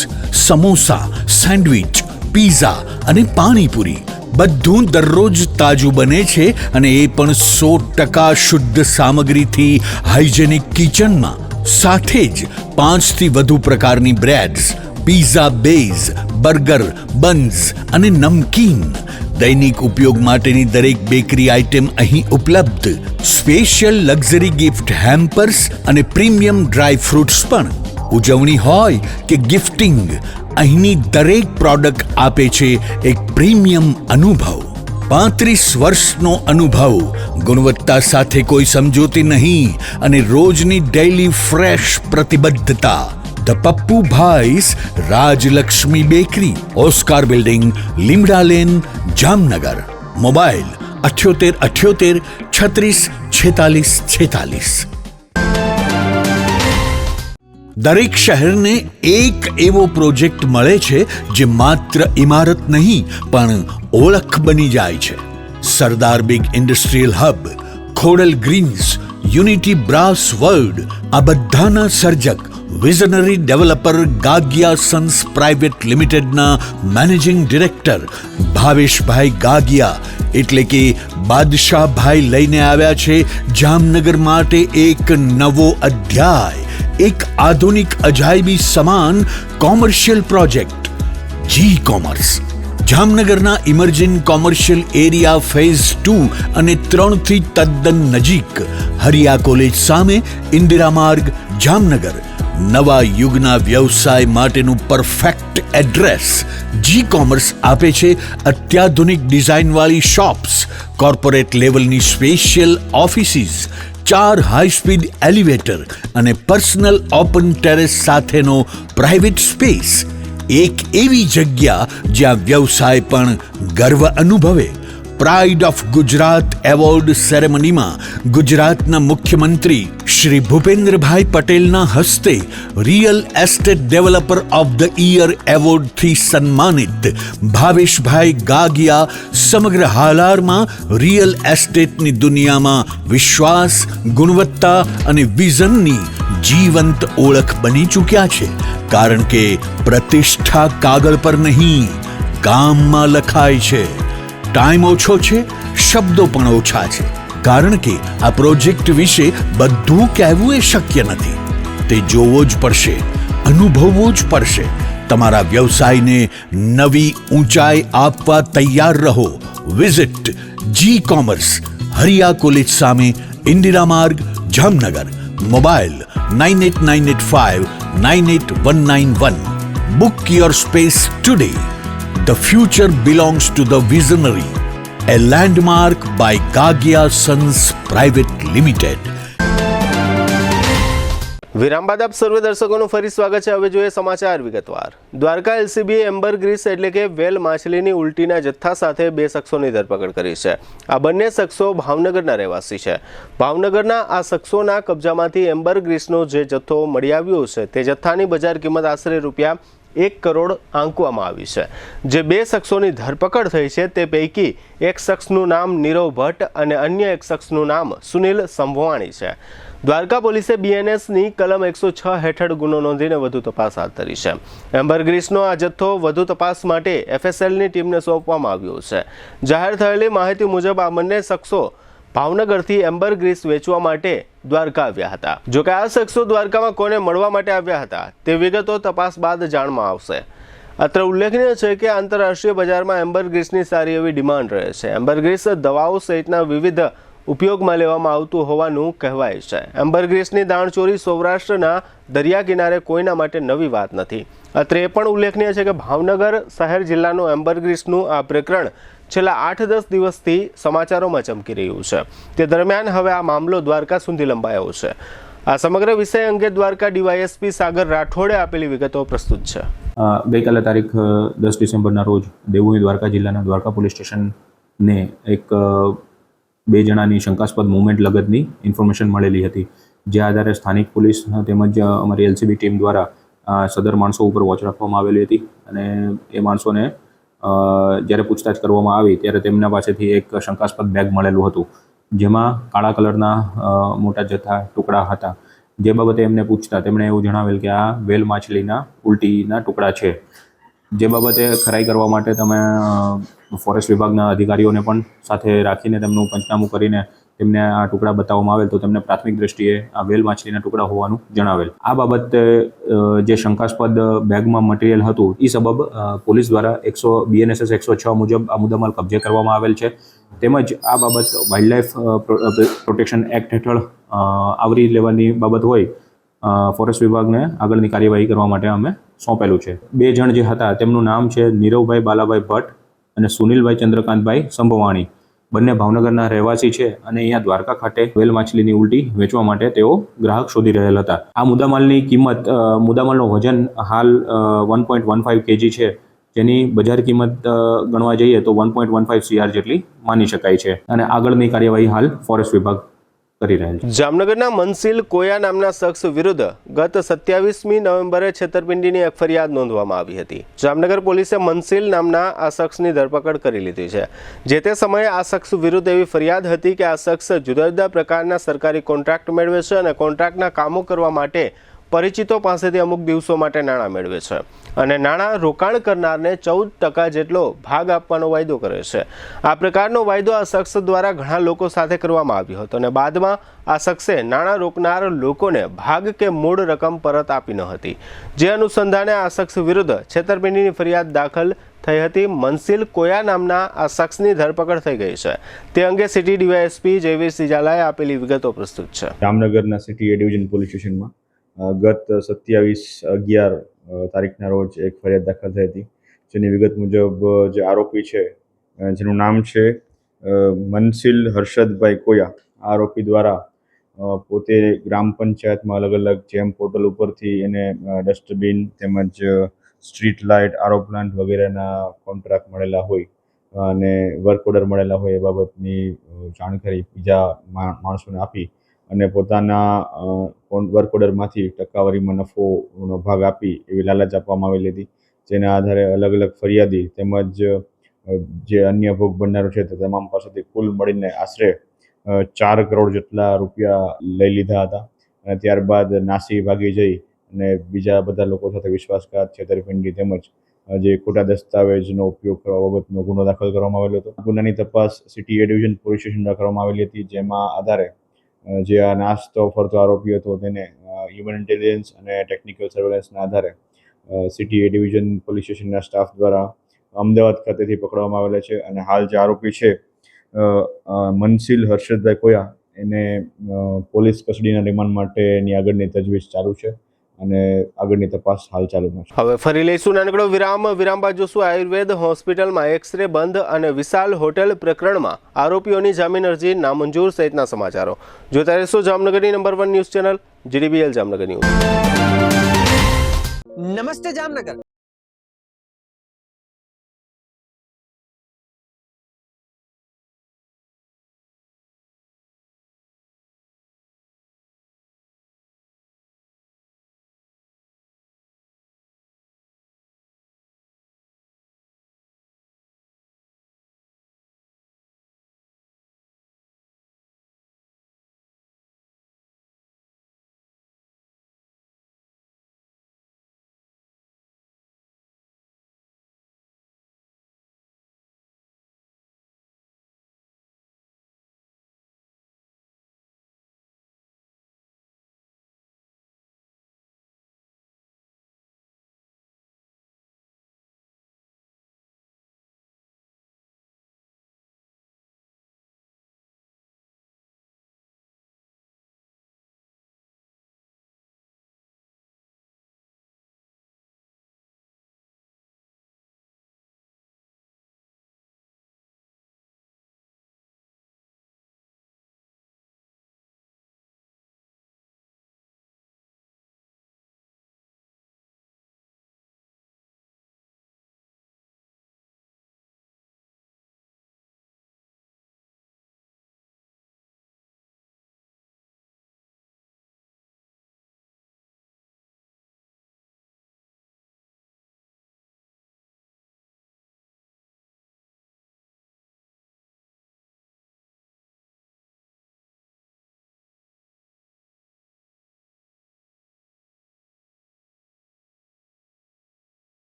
સમોસા, સેન્ડવિચ, પીઝા અને પાણીપુરી બધું દરરોજ તાજું બને છે અને એ પણ 100% શુદ્ધ સામગ્રીથી હાઇજેનિક કિચનમાં. સાથે જ 5થી વધુ પ્રકારની બ્રેડ્સ, પીઝા બેઝ, બર્ગર, બન્સ અને નમકીન. દૈનિક ઉપયોગ માટેની દરેક બેકરી આઇટમ અહીં ઉપલબ્ધ. સ્પેશિયલ લક્ઝરી ગિફ્ટ હેમ્પર્સ અને પ્રીમિયમ ડ્રાય ફ્રૂટ્સ પણ. ઉજવણી હોય કે ગિફ્ટિંગ, અહીંની દરેક પ્રોડક્ટ આપે છે એક પ્રીમિયમ અનુભવ. 35 વર્ષનો અનુભવ, ગુણવત્તા સાથે કોઈ સમજૂતી નહીં અને રોજની ડેઇલી ફ્રેશ પ્રતિબદ્ધતા. The Pappu Bhai's, Rajlakshmi bakery, Oscar building, Limda lane, Jamnagar. Mobile 7878 36 46 46. દરેક શહેરને એક એવો પ્રોજેક્ટ મળે છે જે માત્ર ઇમારત નહીં પણ ઓળખ બની જાય છે. Sardar big industrial hub, Khodal greens, unity brass world, આ બધાના સર્જક visionary developer Gagiya sons private લિમિટેડના મેનેજિંગ ડિરેક્ટર ભાવેશભાઈ ગાગિયા એટલે કે બાદશાહભાઈ લઈને આવ્યા છે જામનગર માટે એક નવો અધ્યાય, એક આધુનિક અજાયબી સમાન કોમર્શિયલ પ્રોજેક્ટ જી કોમર્સ. જામનગરના ઇમર્જિંગ કોમર્શિયલ એરિયા ફેઝ 2 અને 3 થી તદ્દન નજીક, હરિયા કોલેજ સામે, ઇન્દિરા માર્ગ, જામનગર. નવા યુગના વ્યવસાય માટેનું પરફેક્ટ એડ્રેસ. જી કોમર્સ આપે છે અત્યાધુનિક ડિઝાઇનવાળી શોપ્સ, કોર્પોરેટ લેવલની special offices, 4 high speed elevator અને પર્સનલ ઓપન ટેરેસ સાથેનો પ્રાઇવેટ સ્પેસ. એક એવી જગ્યા જ્યાં વ્યવસાય પણ ગર્વ અનુભવે. પ્રાઇડ ઓફ ગુજરાત એવોર્ડ સેરેમનીમાં ગુજરાતના મુખ્યમંત્રી શ્રી ભૂપેન્દ્રભાઈ પટેલના હસ્તે real estate developer of the year એવોર્ડથી સન્માનિત ભાવેશભાઈ ગાગિયા સમગ્ર હાલારમાં રિયલ એસ્ટેટની દુનિયામાં વિશ્વાસ, ગુણવત્તા અને વિઝનની જીવંત ઓળખ બની ચૂક્યા છે. કારણ કે પ્રતિષ્ઠા કાગળ પર નહીં, કામમાં લખાય છે. ટાઈમ ઓછો છે, શબ્દો પણ ઓછા છે, કારણ કે આ પ્રોજેક્ટ વિશે બધું કહેવું એ શક્ય નથી. તે જોવો જ પડશે, અનુભવવો જ પડશે. તમારા વ્યવસાયને નવી ઊંચાઈ આપવા તૈયાર રહો. વિઝિટ જી કોમર્સ, હરિયા કોલેજ સામે, ઇન્દિરા માર્ગ, Jamnagar. Mobile 9898598191. Book your space today. The future belongs to the visionary. A landmark by Gagia Sons Private Limited. વિરામ બાદ આપ સર્વે દર્શકોનું ફરી સ્વાગત છે. હવે જોઈએ સમાચાર વિગતવાર. દ્વારકા એલસીબીએ એમ્બરગ્રીસ એટલે કે વેલ માછલીની ઉલટીના જથ્થા સાથે 2 શખ્સોની ધરપકડ કરી છે. આ બંને શખ્સો ભાવનગરના રહેવાસી છે. ભાવનગરના આ શખ્સોના કબજામાંથી એમ્બરગ્રીસનો જે જથ્થો મળી આવ્યો છે તે જથ્થાની બજાર કિંમત આશરે રૂપિયા 1 કરોડ આંકવામાં આવી છે. જે 2 શખ્સોની ધરપકડ થઈ છે તે પૈકી એક શખ્સનું નામ નીરવ ભટ્ટ અને અન્ય એક શખ્સનું નામ સુનિલ સંભવાણી છે. દ્વારકા પોલીસે બીએનએસની કલમ 106 હેઠળ ગુનો નોંધીને વધુ તપાસ હાથ ધરી છે. એમ્બરગ્રીસનો આ જથ્થો વધુ તપાસ માટે એફએસએલની ટીમને સોંપવામાં આવ્યો છે. જાહેર થયેલી માહિતી મુજબ આ બંને શખ્સો ભાવનગરથી એમ્બરગ્રીસ વેચવા માટે દ્વારકા આવ્યા હતા. જોકે આ શખ્સો દ્વારકામાં કોને મળવા માટે આવ્યા હતા તે વિગતો તપાસ બાદ જાણમાં આવશે. અત્રે ઉલ્લેખનીય છે કે આંતરરાષ્ટ્રીય બજારમાં એમ્બરગ્રીસની સારી એવી ડિમાન્ડ રહે છે. એમ્બરગ્રીસ દવાઓ સહિતના વિવિધ ઉપયોગમાં લેવામાં આવતું હોવાનું કહેવાય છે. એમ્બરગ્રીસની દાણચોરી સૌરાષ્ટ્રના દરિયા કિનારે કોઈના માટે નવી વાત નથી. અત્રે એ પણ ઉલ્લેખનીય છે કે ભાવનગર શહેર જિલ્લાનું એમ્બરગ્રીસનું આ પ્રકરણ છેલ્લા 8-10 દિવસથી સમાચારોમાં ચમકી રહ્યું છે. તે દરમિયાન હવે આ મામલો દ્વારકા સુધી લંબાયો છે. આ સમગ્ર વિષય અંગે દ્વારકા ડીવાયએસપી સાગર રાઠોડે આપેલી વિગતો પ્રસ્તુત છે. ગઈકાલે તારીખ 10 ડિસેમ્બરના રોજ દેવભૂમિ દ્વારકા જિલ્લાના દ્વારકા પોલીસ સ્ટેશનને એક 2 જણાની શંકાસ્પદ મૂવમેન્ટ લગતની ઇન્ફોર્મેશન મળેલી હતી. જે આધારે સ્થાનિક પોલીસ તેમજ અમારી એલસીબી ટીમ દ્વારા સદર માણસો ઉપર વોચ રાખવામાં આવેલી હતી અને એ માણસોને જ્યારે પૂછતાછ કરવામાં આવી ત્યારે તેમના પાસેથી એક શંકાસ્પદ બેગ મળેલું હતું, જેમાં કાળા કલરના મોટા જથ્થા ટુકડા હતા. જે બાબતે એમને પૂછતા તેમણે એવું જણાવેલ કે આ વેલ માછલીના ઉલટીના ટુકડા છે. જે બાબતે ખરાઈ કરવા માટે તમે ફોરેસ્ટ વિભાગના અધિકારીઓને પણ સાથે રાખીને તેમનું પંચનામું કરીને તેમને આ ટુકડા બતાવવામાં આવેલ તો તેમને પ્રાથમિક દ્રષ્ટિએ આ વેલ માછલીના ટુકડા હોવાનું જણાવેલ. આ બાબતે જે શંકાસ્પદ બેગમાં મટીરિયલ હતું એ સબબ પોલીસ દ્વારા BNSS 106 મુજબ આ મુદ્દામાલ કબજે કરવામાં આવેલ છે. તેમજ આ બાબત વાઇલ્ડલાઇફ પ્રોટેક્શન એક્ટ હેઠળ આવરી લેવાની બાબત હોય ફોરેસ્ટ વિભાગને આગળની કાર્યવાહી કરવા માટે અમે સોંપેલું છે. 2 જણ જે હતા તેમનું નામ છે નીરવભાઈ બાલાભાઈ ભટ્ટ અને સુનિલભાઈ ચંદ્રકાંતભાઈ સંભવાણી. બંને ભાવનગરના રહેવાસી છે અને અહીંયા દ્વારકા ખાતે વેલ માછલીની ઉલટી વેચવા માટે તેઓ ગ્રાહક શોધી રહેલ હતા. આ મુદ્દામાલની કિંમત, મુદ્દામાલનો વજન હાલ 1.15 kg છે, જેની બજાર કિંમત ગણવા જઈએ તો 1.15 CR જેટલી માની શકાય છે અને આગળની કાર્યવાહી હાલ ફોરેસ્ટ વિભાગ કરી રહેલ છે. જામનગરના મનસીલ કોયા નામના શખ્સ વિરુદ્ધ ગત 27મી નવેમ્બરે છેતરપિંડીની એક ફરિયાદ નોંધવામાં આવી હતી. જામનગર પોલીસે મનસીલ નામના આ શખ્સની ધરપકડ કરી લીધી છે. જે તે સમયે આ શખ્સ વિરુદ્ધ એવી ફરિયાદ હતી કે આ શખ્સ જુદા જુદા પ્રકારના સરકારી કોન્ટ્રાક્ટ મેળવે છે અને કોન્ટ્રાક્ટના કામો કરવા માટે પરિચિતો પાસેથી અમુક દિવસો માટે નાણાં મેળવે છે અને નાણાં રોકાણ કરનારને 14% જેટલો ભાગ આપવાનો વાયદો કરે છે. આ પ્રકારનો વાયદો આ શખ્સ દ્વારા ઘણા લોકો સાથે કરવામાં આવ્યો હતો અને બાદમાં આ શખ્સે નાણાં રોકનાર લોકોને ભાગ કે મૂળ રકમ પરત આપી ન હતી. જે અનુસંધાને આ શખ્સ વિરુદ્ધ છેતરપિંડીની ફરિયાદ દાખલ થઈ હતી. મનસીલ કોયા નામના આ શખ્સની ધરપકડ થઈ ગઈ છે. તે અંગે સિટી ડીવાયએસપી જયવીર સિજાલાએ આપેલી વિગતો પ્રસ્તુત છે. જામનગરના સિટી એ ડિવિઝન પોલીસ સ્ટેશનમાં ગત 27/11 તારીખના રોજ એક ફરિયાદ દાખલ થઈ હતી. જેની વિગત મુજબ જે આરોપી છે જેનું નામ છે મનસીલ હર્ષદભાઈ કોયા, આરોપી દ્વારા પોતે ગ્રામ પંચાયતમાં અલગ અલગ જેમ પોર્ટલ ઉપરથી એને ડસ્ટબિન તેમજ સ્ટ્રીટ લાઇટ, આરો પ્લાન્ટ વગેરેના કોન્ટ્રાક્ટ મળેલા હોય અને વર્ક ઓર્ડર મળેલા હોય એ બાબતની જાણકારી બીજા માણસોને આપી અને પોતાના વર્ક ઓર્ડરમાંથી ટકાવારીમાં નફોનો ભાગ આપી એવી લાલચ આપવામાં આવેલી હતી. જેના આધારે અલગ અલગ ફરિયાદી તેમજ જે અન્ય ભોગ બનનારો છે તે તમામ પાસેથી કુલ મળીને આશરે 4 કરોડ જેટલા રૂપિયા લઈ લીધા હતા અને ત્યારબાદ નાસી ભાગી જઈ અને બીજા બધા લોકો સાથે વિશ્વાસઘાત, છેતરપિંડી તેમજ જે ખોટા દસ્તાવેજનો ઉપયોગ કરવા બાબતનો ગુનો દાખલ કરવામાં આવેલો હતો. ગુનાની તપાસ સિટી એ ડિવિઝન પોલીસ સ્ટેશનમાં કરવામાં આવેલી હતી. જેમાં આધારે જે આ નાસ્તો ફરતો આરોપી હતો તેને હ્યુમન ઇન્ટેલિજન્સ અને ટેકનિકલ સર્વેલન્સના આધારે સિટી એ ડિવિઝન પોલીસ સ્ટેશનના સ્ટાફ દ્વારા અમદાવાદ ખાતેથી પકડવામાં આવેલા છે અને હાલ જે આરોપી છે મનસીલ હર્ષદભાઈ કોયા એને પોલીસ કસ્ટડીના રિમાન્ડ માટેની આગળની તજવીજ ચાલુ છે અને આગળની તપાસ હાલ ચાલુમાં છે. હવે ફરી લઈશું નાનકડો વિરામ બાદ જોશું આયુર્વેદ હોસ્પિટલમાં એક્સરે બંધ અને વિશાલ હોટેલ પ્રકરણમાં આરોપીઓની જામીન અરજી નામંજૂર સહિતના સમાચારો જોતા રહેશો જામનગરની number 1 news channel GDBL Jamnagar news. નમસ્તે જામનગર.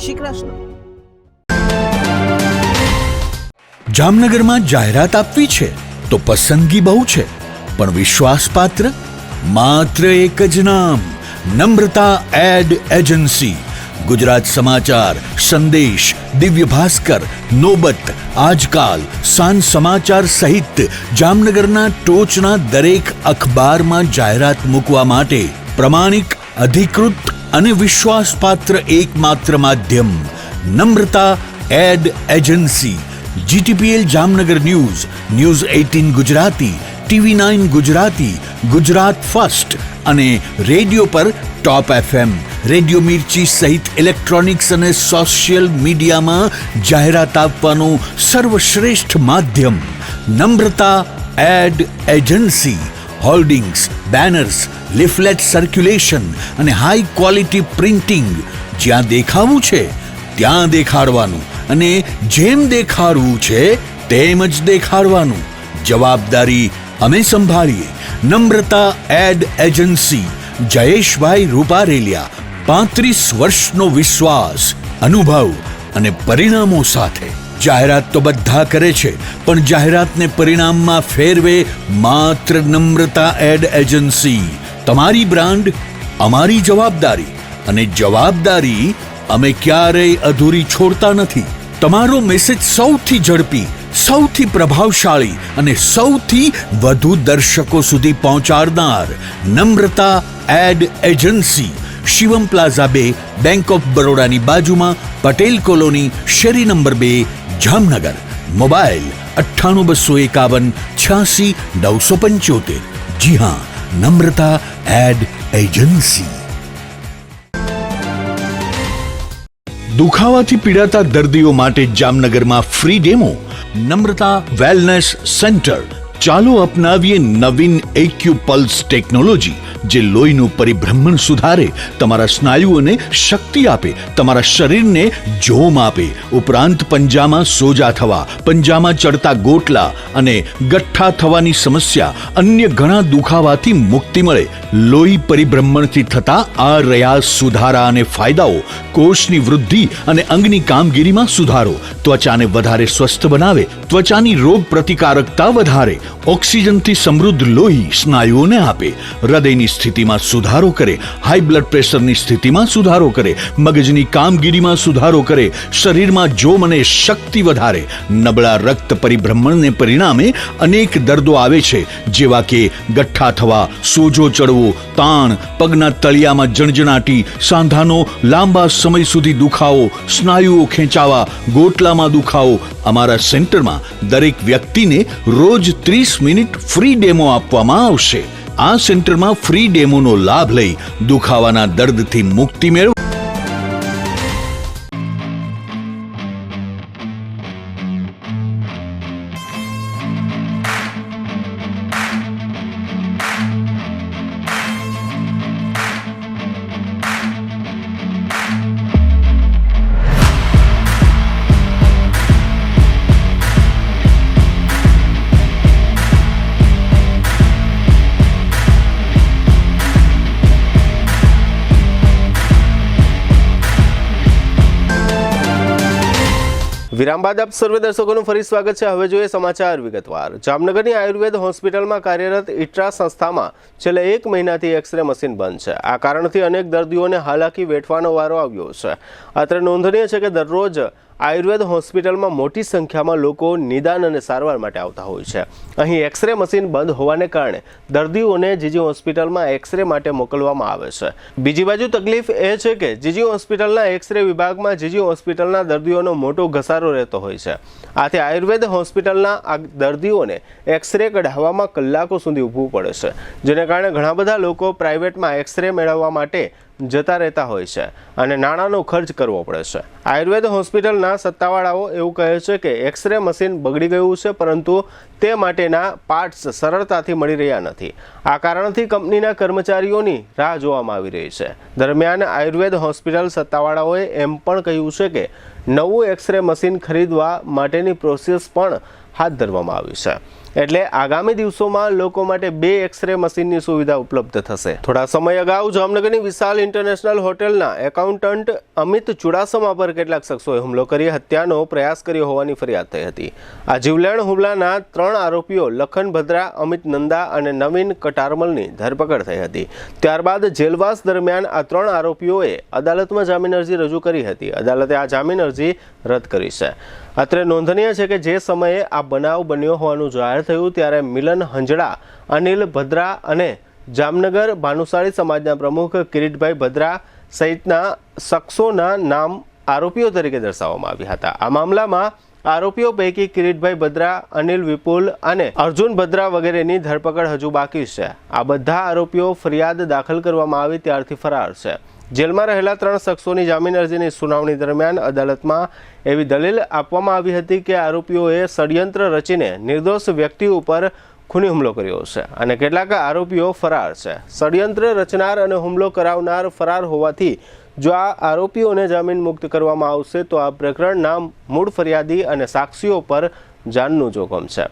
શ્રી કૃષ્ણ. જામનગરમાં જાહેરાત આપવી છે તો પસંદગી બહુ છે, પણ વિશ્વાસપાત્ર માત્ર એક જ નામ, નમ્રતા એડ એજન્સી. ગુજરાત સમાચાર, સંદેશ, દિવ્ય ભાસ્કર, નોબત, આજકાલ, સાંજ સમાચાર સહિત જામનગરના ટોચના દરેક અખબારમાં જાહેરાત મૂકવા માટે પ્રમાણિક, અધિકૃત અને વિશ્વાસપાત્ર એકમાત્ર માધ્યમ Namrata ad agency. GTPL Jamnagar news, news 18 Gujarati, TV9 Gujarati, Gujarat first અને રેડિયો પર ટોપ FM, રેડિયો મિર્ચી સહિત ઇલેક્ટ્રોનિક્સ અને સોશિયલ મીડિયામાં જાહેરાત આપવાનું સર્વશ્રેષ્ઠ માધ્યમ Namrata ad agency. Hoardings, banners, leaflet circulation અને હાઈ ક્વોલિટી પ્રિન્ટિંગ. જ્યાં દેખાવું છે ત્યાં દેખાડવાનું અને જેમ દેખાડવું છે તેમ જ દેખાડવાનું. જવાબદારી અમે સંભાળીએ. નમ્રતા એડ એજન્સી, જયેશભાઈ રૂપારેલિયા. 35 વર્ષનો વિશ્વાસ, અનુભવ અને પરિણામો સાથે. જાહેરાત તો બધા કરે છે, પણ જાહેરાતને પરિણામમાં ફેરવે માત્ર નમ્રતા એડ એજન્સી. તમારી બ્રાન્ડ, અમારી જવાબદારી, અને જવાબદારી અમે ક્યારેય અધૂરી છોડતા નથી. તમારો મેસેજ સૌથી ઝડપી, સૌથી પ્રભાવશાળી અને સૌથી વધુ દર્શકો સુધી પહોંચાડનાર Namrata ad agency. Shivam plaza 2, bank of બરોડાની બાજુમાં, પટેલ કોલોની, શેરી નંબર 2, જામનગર. મોબાઈલ 9821586975. જી હા, નમ્રતા એડ એજન્સી. દુખાવાથી પીડાતા દર્દીઓ માટે જામનગરમાં free demo. Namrata wellness centre. ચાલો અપનાવીએ નવીન એક્યુ પલ્સ ટેકનોલોજી, જે લોહીનું પરિભ્રમણ સુધારે, તમારા સ્નાયુઓને શક્તિ આપે, તમારા શરીરને જોમ આપે. ઉપરાંત પંજામાં સોજા થવા, પંજામાં ચડતા ગોટલા અને ગઠ્ઠા થવાની સમસ્યા, અન્ય ઘણા દુખાવાથી મુક્તિ મળે. લોહી પરિભ્રમણથી થતા આ રહ્યા સુધારા અને ફાયદાઓ. કોષની વૃદ્ધિ અને અંગની કામગીરીમાં સુધારો, ત્વચાને વધારે સ્વસ્થ બનાવે, ત્વચાની રોગ પ્રતિકારકતા વધારે, ઓક્સિજનથી સમૃદ્ધ લોહી સ્નાયુઓને આપે, હૃદયની સ્થિતિમાં સુધારો કરે, હાઈ બ્લડ પ્રેશરની સ્થિતિમાં સુધારો કરે, મગજની કામગીરીમાં સુધારો કરે, શરીરમાં જોમ અને શક્તિ વધારે. નબળા રક્ત પરિભ્રમણને પરિણામે અનેક દર્દો આવે છે, જેવા કે ગઠ્ઠા થવા, સોજો ચડવો, તાણ, પગના તળિયામાં જણજણાટી, સાંધાનો લાંબા સમય સુધી દુખાવો, સ્નાયુઓ ખેંચાવા, ગોટલામાં દુખાવો. અમારા સેન્ટરમાં દરેક વ્યક્તિને રોજ 30 મિનિટ ફ્રી ડેમો આપવામાં આવશે. આ સેન્ટરમાં ફ્રી ડેમોનો લાભ લઈ દુખાવાના દર્દથી મુક્તિ મેળવો. વિરામ બાદ આપ સર્વે દર્શકોનું ફરી સ્વાગત છે. હવે જોઈએ સમાચાર વિગતવાર. જામનગરની આયુર્વેદ હોસ્પિટલમાં કાર્યરત ઇટ્રા સંસ્થામાં છેલ્લા 1 મહિનાથી એક્સરે મશીન બંધ છે. આ કારણથી અનેક દર્દીઓને હાલાકી વેઠવાનો વારો આવ્યો છે. અત્રે નોંધનીય છે કે દરરોજ આયુર્વેદ હોસ્પિટલમાં મોટી સંખ્યામાં લોકો નિદાન અને સારવાર માટે આવતા હોય છે. અહીં એક્સરે મશીન બંધ હોવાને કારણે દર્દીઓને જીજી હોસ્પિટલમાં એક્સરે માટે મોકલવામાં આવે છે. બીજી બાજુ તકલીફ એ છે કે જીજી હોસ્પિટલના એક્સરે વિભાગમાં જીજી હોસ્પિટલના દર્દીઓનો મોટો ઘસારો રહેતો હોય છે. આથી આયુર્વેદ હોસ્પિટલના આ દર્દીઓને એક્સરે કઢાવવામાં કલાકો સુધી ઊભું પડે છે, જેને કારણે ઘણા બધા લોકો પ્રાઇવેટમાં એક્સરે મેળવવા માટે જતા રહેતા હોય છે અને નાણાંનો ખર્ચ કરવો પડે છે. આયુર્વેદ હોસ્પિટલના સત્તાવાળાઓ એવું કહે છે કે એક્સરે મશીન બગડી ગયું છે, પરંતુ તે માટેના પાર્ટ્સ સરળતાથી મળી રહ્યા નથી. આ કારણથી કંપનીના કર્મચારીઓની રાહ જોવામાં આવી રહી છે. દરમિયાન આયુર્વેદ હોસ્પિટલ સત્તાવાળાઓએ એમ પણ કહ્યું છે કે નવું એક્સરે મશીન ખરીદવા માટેની પ્રોસેસ પણ હાથ ધરવામાં આવી છે. એટલે આગામી દિવસોમાં લોકો માટે 2 એક્સરે મશીનની સુવિધા ઉપલબ્ધ થશે. થોડા સમય અગાઉ જામનગરની વિશાલ ઇન્ટરનેશનલ હોટેલના એકાઉન્ટન્ટ અમિત ચુડાસમા પર કેટલાક શખ્સોએ હુમલો કરી હત્યાનો પ્રયાસ કર્યો હોવાની ફરિયાદ થઈ હતી. આ જીવલેણ હુમલાના 3 આરોપીઓ લખન ભદ્રા, અમિત નંદા અને નવીન કટારમલની ધરપકડ થઈ હતી. ત્યારબાદ જેલવાસ દરમિયાન આ 3 આરોપીઓએ અદાલતમાં જામીન અરજી રજૂ કરી હતી. અદાલતે આ જામીન અરજી રદ કરી છે. અત્રે નોંધનીય છે કે જે સમયે આ બનાવ બન્યો હોવાનું જાહેર થયું ત્યારે મિલન હંજડા, અનિલ ભદ્રા અને જામનગર ભાનુશાળી સમાજના પ્રમુખ કિરીટભાઈ ભદ્રા સહિતના શખ્સોના નામ આરોપીઓ તરીકે દર્શાવવામાં આવ્યા હતા. આ મામલામાં આરોપીઓ પૈકી કિરીટભાઈ ભદ્રા, અનિલ વિપુલ અને અર્જુન ભદ્રા વગેરેની ધરપકડ હજુ બાકી છે. આ બધા આરોપીઓ ફરિયાદ દાખલ કરવામાં આવી ત્યારથી ફરાર છે. જેલમાં રહેલા 3 શખ્સોની જામીન અરજીની સુનાવણી દરમિયાન અદાલતમાં એવી દલીલ આપવામાં આવી હતી કે આરોપીઓએ ષડયંત્ર રચીને નિર્દોષ વ્યક્તિ ઉપર ખૂની હુમલો કર્યો છે અને કેટલાક આરોપીઓ ફરાર છે. ષડયંત્ર રચનાર અને હુમલો કરાવનાર ફરાર હોવાથી જો આ આરોપીઓને જામીન મુક્ત કરવામાં આવશે તો આ પ્રકરણના મૂળ ફરિયાદી અને સાક્ષીઓ પર જાનનું જોખમ છે.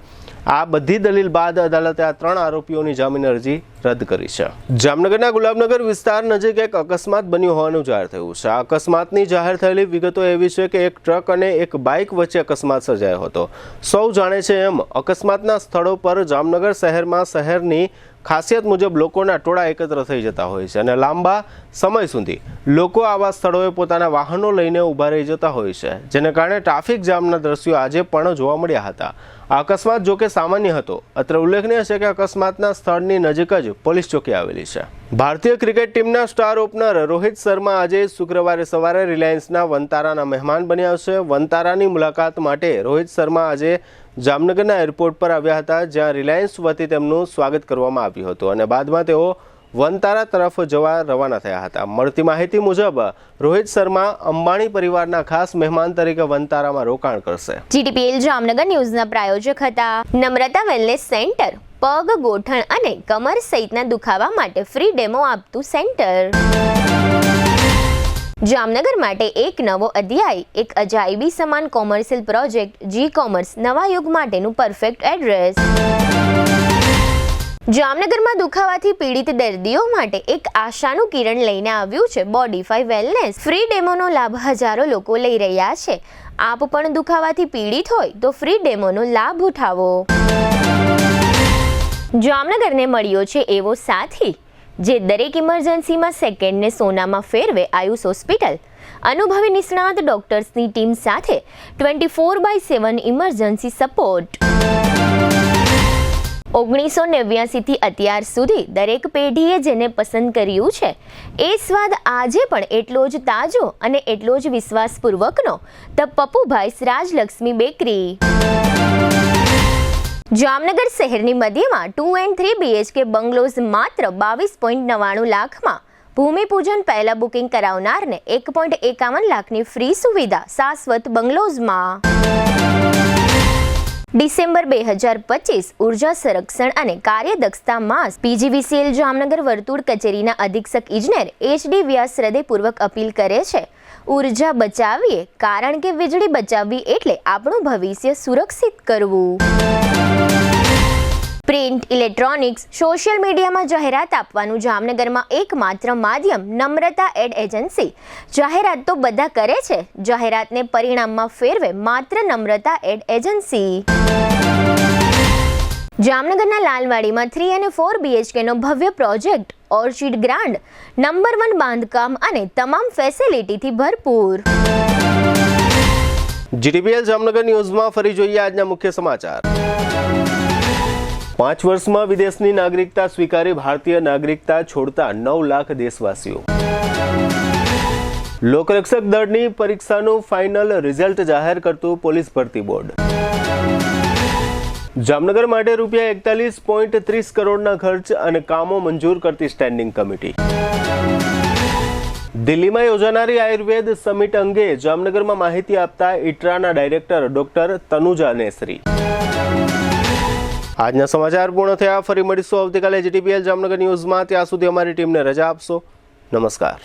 આ બધી દલીલ બાદ અદાલતે આ 3 આરોપીઓની જામીન અરજી રદ કરી છે. જામનગરના ગુલાબનગર વિસ્તાર નજીક એક અકસ્માત બન્યો હોવાનું જાહેર થયું છે. આ અકસ્માતની જાહેર થયેલી વિગતો એવી છે કે એક ટ્રક અને એક બાઇક વચ્ચે અકસ્માત સર્જાયો હતો. સૌ જાણે છે એમ અકસ્માતના સ્થળો પર જામનગર શહેરમાં શહેરની ખાસિયત મુજબ લોકોના ટોળા એકત્ર થઈ જતા હોય છે અને લાંબા સમય સુધી લોકો આવા સ્થળોએ પોતાના વાહનો લઈને ઊભા રહી જતા હોય છે, જેને કારણે ટ્રાફિક જામના દ્રશ્યો આજે પણ જોવા મળ્યા હતા. આ અકસ્માત જોકે સામાન્ય હતો. અત્રે ઉલ્લેખનીય છે કે અકસ્માતના સ્થળની નજીક જ પોલીસ ચોકી આવેલી છે. ભારતીય ક્રિકેટ ટીમના સ્ટાર ઓપનર રોહિત શર્મા આજે શુક્રવારે સવારે રિલાયન્સના વનતારાના મહેમાન બન્યા છે. વનતારાની મુલાકાત માટે રોહિત શર્મા આજે જામનગરના એરપોર્ટ પર આવ્યા હતા, જ્યાં રિલાયન્સ વતી તેમનું સ્વાગત કરવામાં આવ્યું હતું અને બાદમાં તેઓ વનતારા તરફ જવા રવાના થયા હતા. મળતી માહિતી મુજબ રોહિત શર્મા અંબાણી પરિવારના ખાસ મહેમાન તરીકે વનતારામાં રોકાણ કરશે. GTPL જામનગર ન્યૂઝના પ્રાયોજક હતા નમ્રતા વેલનેસ સેન્ટર. પગ, ગોઠણ અને કમર સહિતના દુખાવા માટે ફ્રી ડેમો આપતું સેન્ટર. જામનગર માટે એક નવો અધ્યાય, એક અજાયબી સમાન કોમર્શિયલ પ્રોજેક્ટ G-કોમર્સ નવા યુગ માટેનું પરફેક્ટ એડ્રેસ. જામનગરમાં દુખાવાથી પીડિત દર્દીઓ માટે એક આશાનું કિરણ લઈને આવ્યું છે બોડીફાઈ વેલનેસ. ફ્રી ડેમોનો લાભ હજારો લોકો લઈ રહ્યા છે. આપ પણ દુખાવાથી પીડિત હોય તો ફ્રી ડેમોનો લાભ ઉઠાવો. જામનગરને મળ્યો છે એવો સાથી જે દરેક ઇમરજન્સીમાં સેકન્ડને સોનામાં ફેરવે. આયુષ હોસ્પિટલ અનુભવી નિષ્ણાત ડોક્ટર્સની ટીમ સાથે 24/7 ઇમરજન્સી સપોર્ટ. 1989 થી અત્યાર સુધી દરેક પેઢીએ જેને પસંદ કર્યું છે એ સ્વાદ આજે પણ એટલો જ તાજો અને એટલો જ વિશ્વાસપૂર્વકનો ધ પપ્પુભાઈસ રાજલક્ષ્મી બેકરી. જામનગર શહેરની મધ્યમાં 2 and 3 BHK બંગલોઝ માત્ર 22.99 લાખમાં. ભૂમિપૂજન પહેલા બુકિંગ કરાવનારને 1.51 લાખની ફ્રી સુવિધા શાશ્વત બંગલોઝમાં. ડિસેમ્બર 2025 ઉર્જા સંરક્ષણ અને કાર્યદક્ષતા માસ. PGVCL જામનગર વર્તુળ કચેરીના અધિક્ષક ઇજનેર HD વ્યાસ હૃદયપૂર્વક અપીલ કરે છે, ઉર્જા બચાવીએ, કારણ કે વીજળી બચાવવી એટલે આપણું ભવિષ્ય સુરક્ષિત કરવું. પ્રિન્ટ, ઇલેક્ટ્રોનિક્સ, સોશિયલ મીડિયામાં જાહેરાત આપવાનું જામનગરમાં એકમાત્ર માધ્યમ નમ્રતા એડ એજન્સી. જાહેરાત તો બધા કરે છે, જાહેરાતને પરિણામમાં ફેરવે માત્ર નમ્રતા એડ એજન્સી. જામનગરના લાલવાડીમાં 3 અને 4 BHKનો ભવ્ય પ્રોજેક્ટ ઓર્ચિડ ગ્રાન્ડ, નંબર 1 બાંધકામ અને તમામ ફેસિલિટીથી ભરપૂર. GTPL જામનગર ન્યૂઝમાં ફરી જોઈએ આજના મુખ્ય સમાચાર. 5 વર્ષમાં વિદેશની નાગરિકતા સ્વીકારી ભારતીય નાગરિકતા છોડતા 9 લાખ દેશવાસીઓ. લોકરક્ષક દળની પરીક્ષાનું ફાઇનલ રિઝલ્ટ જાહેર કરતું પોલીસ ભરતી બોર્ડ. જામનગર માટે રૂપિયા 41.30 કરોડના ખર્ચ અને કામો મંજૂર કરતી સ્ટેન્ડિંગ કમિટી. દિલ્હીમાં યોજાનારી આયુર્વેદ સમિટ અંગે જામનગરમાં માહિતી આપતા ઇટરાના ડાયરેક્ટર ડોક્ટર તનુજા નેસરી. આજના સમાચાર પૂર્ણ થયા. ફરી મળીશું આવતીકાલે GTPL જામનગર ન્યૂઝમાં. ત્યાં સુધી અમારી ટીમને રજા આપશો. નમસ્કાર.